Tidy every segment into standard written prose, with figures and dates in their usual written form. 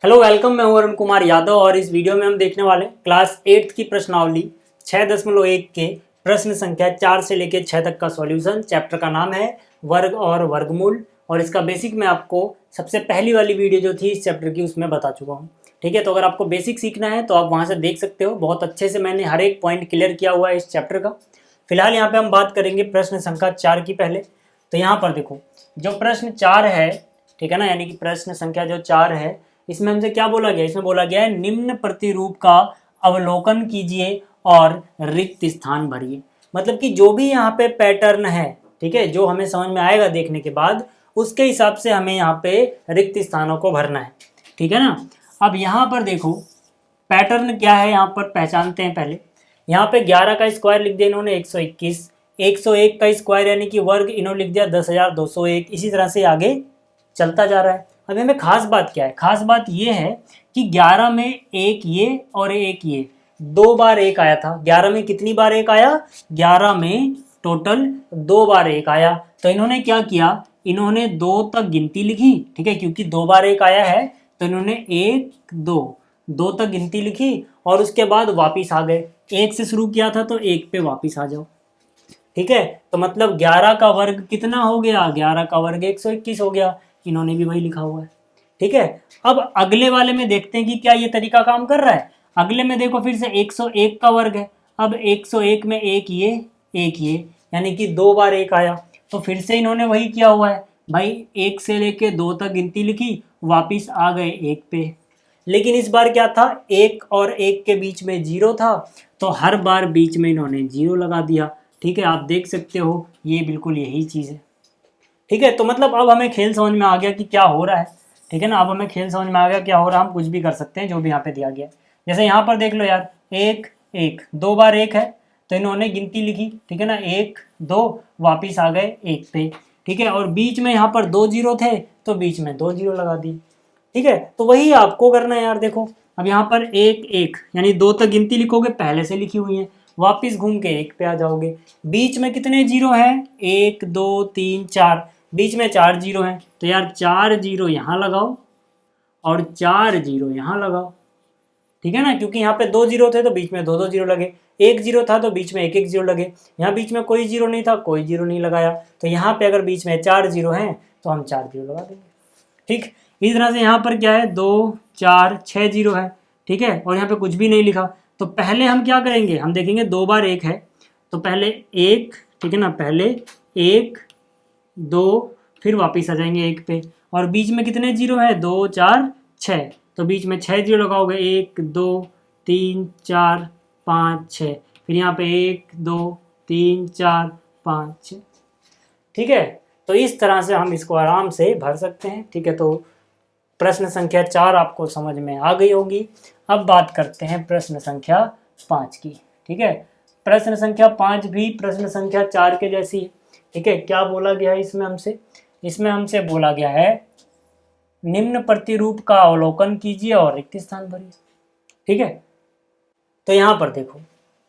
Hello welcome, मैं हूं अरुण कुमार यादव और इस वीडियो में हम देखने वाले क्लास 8 की प्रश्नावली 6.1 के प्रश्न संख्या 4 से लेकर 6 तक का सॉल्यूशन। चैप्टर का नाम है वर्ग और वर्गमूल और इसका बेसिक मैं आपको सबसे पहली वाली वीडियो जो थी इस चैप्टर की उसमें बता चुका हूँ। ठीक है, तो अगर आपको बेसिक सीखना है तो आप वहाँ से देख सकते हो। बहुत अच्छे से मैंने हर एक पॉइंट क्लियर किया हुआ है इस चैप्टर का। फिलहाल यहाँ पे हम बात करेंगे प्रश्न संख्या 4 की पहले। तो यहाँ पर देखो, जो प्रश्न 4 है, ठीक है ना, यानी कि प्रश्न संख्या जो 4 है, इसमें हमसे क्या बोला गया? इसमें बोला गया है निम्न प्रतिरूप का अवलोकन कीजिए और रिक्त स्थान भरिए। मतलब कि जो भी यहाँ पे पैटर्न है, ठीक है, जो हमें समझ में आएगा देखने के बाद, उसके हिसाब से हमें यहाँ पे रिक्त स्थानों को भरना है। ठीक है ना। अब यहाँ पर देखो पैटर्न क्या है, यहाँ पर पहचानते हैं पहले। यहाँ पे 11 का स्क्वायर लिख दिया इन्होंने 121, 101 का स्क्वायर यानी कि वर्ग इन्होंने लिख दिया 10,201। इसी तरह से आगे चलता जा रहा है। अब हमें खास बात क्या है? खास बात ये है कि 11 में एक ये और एक ये, दो बार एक आया था। 11 में कितनी बार एक आया? 11 में टोटल 2 बार एक आया। तो इन्होंने क्या किया? इन्होंने 2 तक गिनती लिखी। ठीक है, क्योंकि 2 बार एक आया है तो इन्होंने 1 2 तक गिनती लिखी और उसके बाद वापिस आ गए। 1 से शुरू किया था तो 1 पे वापिस आ जाओ। ठीक है, तो मतलब 11 का वर्ग कितना हो गया? 11 का वर्ग 121 हो गया। इन्होंने भी वही लिखा हुआ है। ठीक है, अब अगले वाले में देखते हैं कि क्या ये तरीका काम कर रहा है। अगले में देखो फिर से 101 का वर्ग है। अब 101 में एक ये यानी कि 2 बार एक आया। तो फिर से इन्होंने वही किया हुआ है भाई, 1 से लेके 2 तक गिनती लिखी, वापिस आ गए 1 पे। लेकिन इस बार क्या था? 1 और 1 के बीच में 0 था, तो हर बार बीच में इन्होंने 0 लगा दिया। ठीक है, आप देख सकते हो ये बिल्कुल यही चीज़ है। ठीक है, तो मतलब अब हमें खेल समझ में आ गया कि क्या हो रहा है। ठीक है ना, अब हमें खेल समझ में आ गया क्या हो रहा है। हम कुछ भी कर सकते हैं जो भी यहाँ पे दिया गया है। जैसे यहाँ पर देख लो यार, 1 1, 2 बार 1 है तो इन्होंने गिनती लिखी। ठीक है ना, 1 2, वापिस आ गए 1 पे। ठीक है, और बीच में यहाँ पर 2 0 थे तो बीच में 2 0 लगा दिए। ठीक है, तो वही आपको करना है यार। देखो अब यहाँ पर 1 1 यानी 2 तक गिनती लिखोगे, पहले से लिखी हुई है, वापिस घूम के 1 पे आ जाओगे। बीच में कितने जीरो हैं? 1 2 3 4, बीच में 4 जीरो हैं तो यार 4 जीरो यहाँ लगाओ और 4 जीरो यहाँ लगाओ। ठीक है ना, क्योंकि यहाँ पे 2 जीरो थे तो बीच में 2 2 जीरो लगे, 1 जीरो था तो बीच में 1 1 जीरो लगे। यहाँ बीच में कोई जीरो नहीं था, कोई जीरो नहीं लगाया, तो यहाँ पे अगर बीच में 4 जीरो हैं तो हम 4 जीरो लगा देंगे। ठीक, इस तरह से यहाँ पर क्या है? 2 4 6 जीरो है। ठीक है, और यहाँ पे कुछ भी नहीं लिखा। तो पहले हम क्या करेंगे? हम देखेंगे 2 बार 1 है तो पहले 1, ठीक है ना, पहले 1 2, फिर वापिस आ जाएंगे 1 पे। और बीच में कितने जीरो है? 2 4 6, तो बीच में 6 जीरो लगाओगे, 1 2 3 4 5 6, फिर यहाँ पे 1 2 3 4 5 6। ठीक है, तो इस तरह से हम इसको आराम से भर सकते हैं। ठीक है, तो प्रश्न संख्या 4 आपको समझ में आ गई होगी। अब बात करते हैं प्रश्न संख्या 5 की। ठीक है, प्रश्न संख्या 5 भी प्रश्न संख्या 4 के जैसी है। ठीक है, क्या बोला गया है इसमें हमसे? इसमें हमसे बोला गया है निम्न प्रतिरूप का अवलोकन कीजिए और रिक्त स्थान भरिए। ठीक है, तो यहाँ पर देखो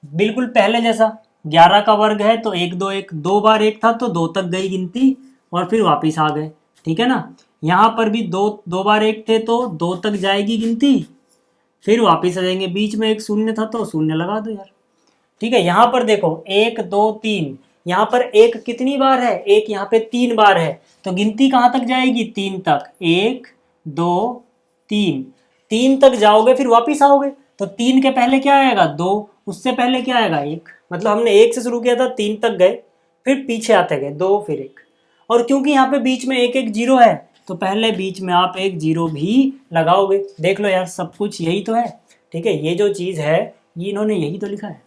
बिल्कुल पहले जैसा 11 का वर्ग है तो 1 2 1, 2 बार 1 था तो 2 तक गई गिनती और फिर वापिस आ गए। ठीक है ना, यहाँ पर भी 2 बार 1 थे तो 2 तक जाएगी गिनती, फिर वापिस आ जाएंगे। बीच में एक शून्य था तो शून्य लगा दो यार। ठीक है, यहाँ पर देखो 1 2 3, यहाँ पर एक कितनी बार है? एक यहाँ पे 3 बार है, तो गिनती कहाँ तक जाएगी? 3 तक। 1 2 3, 3 तक जाओगे फिर वापिस आओगे तो 3 के पहले क्या आएगा? 2, उससे पहले क्या आएगा? 1। मतलब हमने 1 से शुरू किया था, 3 तक गए, फिर पीछे आते गए 2 फिर 1। और क्योंकि यहाँ पे बीच में 1 1 जीरो है तो पहले बीच में आप 1 जीरो भी लगाओगे। देख लो यार, सब कुछ यही तो है। ठीक है, ये जो चीज़ है ये इन्होंने यही तो लिखा है।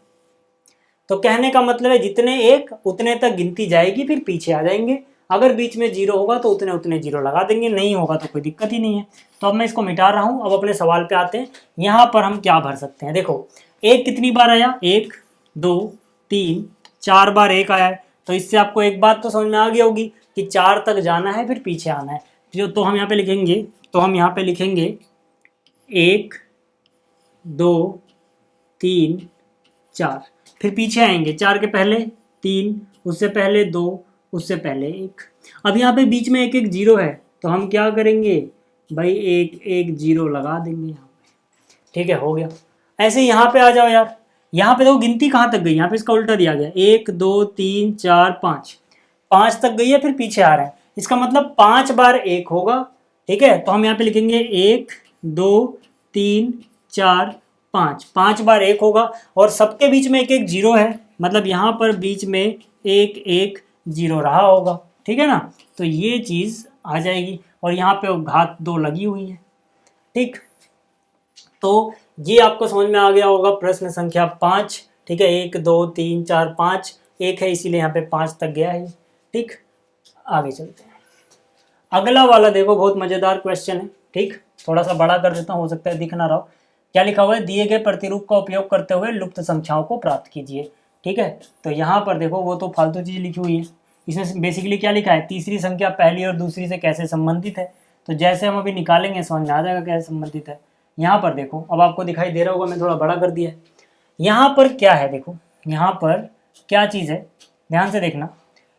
तो कहने का मतलब है जितने एक उतने तक गिनती जाएगी, फिर पीछे आ जाएंगे। अगर बीच में जीरो होगा तो उतने उतने जीरो लगा देंगे, नहीं होगा तो कोई दिक्कत ही नहीं है। तो अब मैं इसको मिटा रहा हूँ। अब अपने सवाल पे आते हैं। यहाँ पर हम क्या भर सकते हैं? देखो एक कितनी बार आया? 1 2 3 4 बार 1 आया है। तो इससे आपको एक बात तो समझ में आ गई होगी कि 4 तक जाना है फिर पीछे आना है। तो हम यहाँ पे लिखेंगे, 1 2 3 4, फिर पीछे आएंगे। 4 के पहले 3, उससे पहले 2, उससे पहले 1। अब यहाँ पे बीच में 1 1 जीरो है तो हम क्या करेंगे? भाई एक एक जीरो लगा देंगे यहाँ पे, ठीक है, हो गया। ऐसे यहाँ पे आ जाओ यार, यहाँ पे देखो गिनती कहाँ तक गई, यहाँ पे इसका उल्टा दिया गया, 1 2 3 4 5, 5 तक गई है, फिर पीछे आ रहा है, इसका मतलब 5 बार 1 होगा, ठीक है। तो हम यहाँ पे लिखेंगे 1 2 3 4 5, 5 बार 1 होगा, और सबके बीच में एक एक जीरो है, मतलब यहाँ पर बीच में एक एक जीरो रहा होगा, ठीक है ना। तो ये चीज़ आ जाएगी, और यहाँ पे घात 2 लगी हुई है, ठीक। तो ये आपको समझ में आ गया होगा प्रश्न संख्या 5, ठीक है। 1 2 3 4 5, 1 है इसीलिए यहाँ पे 5 तक गया है, ठीक। आगे चलते हैं, अगला वाला देखो, बहुत मज़ेदार क्वेश्चन है, ठीक। थोड़ा सा बड़ा कर देता हूँ, हो सकता है दिख ना रहा हो। क्या लिखा हुआ है, दिए गए प्रतिरूप का उपयोग करते हुए लुप्त संख्याओं को प्राप्त कीजिए, ठीक है। तो यहाँ पर देखो, वो तो फालतू चीज़ लिखी हुई है, इसमें बेसिकली क्या लिखा है, तीसरी संख्या पहली और दूसरी से कैसे संबंधित है। तो जैसे हम अभी निकालेंगे समझ में आ जाएगा कैसे संबंधित है। यहाँ पर देखो, अब आपको दिखाई दे रहा होगा, मैं थोड़ा बड़ा कर दिया है। यहाँ पर क्या है, देखो यहाँ पर क्या चीज़ है, ध्यान से देखना।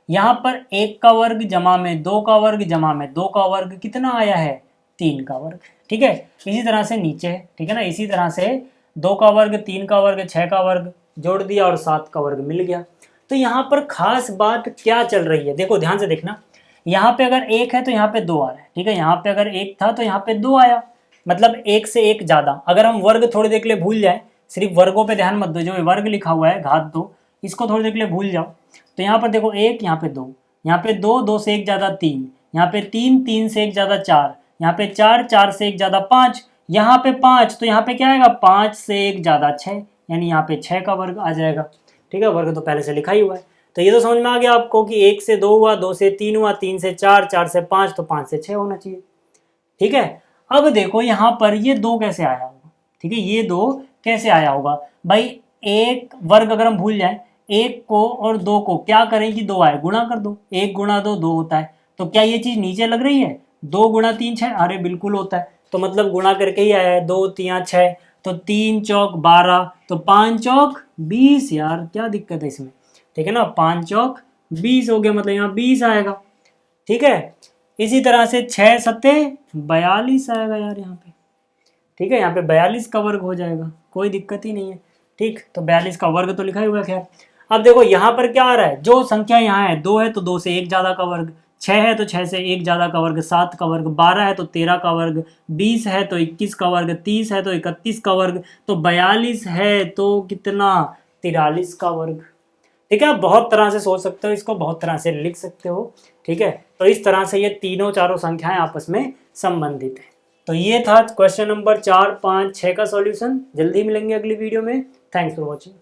यहाँ पर 1 का वर्ग जमा में 2 का वर्ग जमा में 2 का वर्ग कितना आया है, 3 का वर्ग, ठीक है। इसी तरह से नीचे है, ठीक है ना, इसी तरह से 2 का वर्ग 3 का वर्ग 6 का वर्ग जोड़ दिया और 7 का वर्ग मिल गया। तो यहाँ पर खास बात क्या चल रही है, देखो ध्यान से देखना। यहाँ पे अगर 1 है तो यहाँ पे 2 आ रहा है, ठीक है। यहाँ पे अगर 1 था तो यहाँ पे 2 आया, मतलब 1 से 1 ज़्यादा। अगर हम वर्ग थोड़ी देर के लिए भूल जाए, सिर्फ वर्गों पे ध्यान मत दो, जो वर्ग लिखा हुआ है घात 2, इसको थोड़ी देर के लिए भूल जाओ। तो यहाँ पर देखो 1, यहाँ पे 2, यहाँ पे 2, 2 से 1 ज़्यादा 3, यहाँ पे 3, 3 से 1 ज़्यादा 4, यहाँ पे 4, 4 से 1 ज़्यादा 5, यहाँ पे 5, तो यहाँ पे क्या आएगा, 5 से 1 ज़्यादा 6, यानी यहाँ पे 6 का वर्ग आ जाएगा, ठीक है। वर्ग तो पहले से लिखा ही हुआ है। तो ये तो समझ में आ गया आपको कि 1 से 2 हुआ, 2 से 3 हुआ, 3 से 4, 4 से 5, तो 5 से 6 होना चाहिए, ठीक है। अब देखो यहाँ पर ये 2 कैसे आया होगा, ठीक है, ये 2 कैसे आया होगा भाई। एक वर्ग अगर हम भूल जाए, 1 को और 2 को क्या करें कि 2 आए, गुणा कर दो, 1 गुणा 2 2 होता है। तो क्या ये चीज़ नीचे लग रही है, 2 गुणा 3 6, अरे बिल्कुल होता है। तो मतलब गुणा करके ही आया है, 2 3 6, तो 3 चौक 12, तो 5 चौक 20, यार क्या दिक्कत है इसमें, ठीक है ना। 5 चौक 20 हो गया, मतलब यहाँ 20 आएगा, ठीक है। इसी तरह से 6 सत्ते 42 आएगा यार यहाँ पे, ठीक है। यहाँ पे 42 का वर्ग हो जाएगा, कोई दिक्कत ही नहीं है, ठीक। तो 42 का वर्ग तो लिखा ही हुआ है। खैर अब देखो यहाँ पर क्या आ रहा है, जो संख्या यहाँ है 2 है तो 2 से 1 ज़्यादा का वर्ग, 6 है तो 6 से 1 ज़्यादा का वर्ग, 7 का वर्ग, 12 है तो 13 का वर्ग, 20 है तो 21 का वर्ग, 30 है तो 31 का वर्ग, तो 42 है तो कितना, 43 का वर्ग, ठीक है। आप बहुत तरह से सोच सकते हो इसको, बहुत तरह से लिख सकते हो, ठीक है। तो इस तरह से ये तीनों चारों संख्याएं आपस में संबंधित है। तो ये था क्वेश्चन नंबर 4 5 6 का सॉल्यूशन। जल्दी मिलेंगे अगली वीडियो में। Thanks for watching.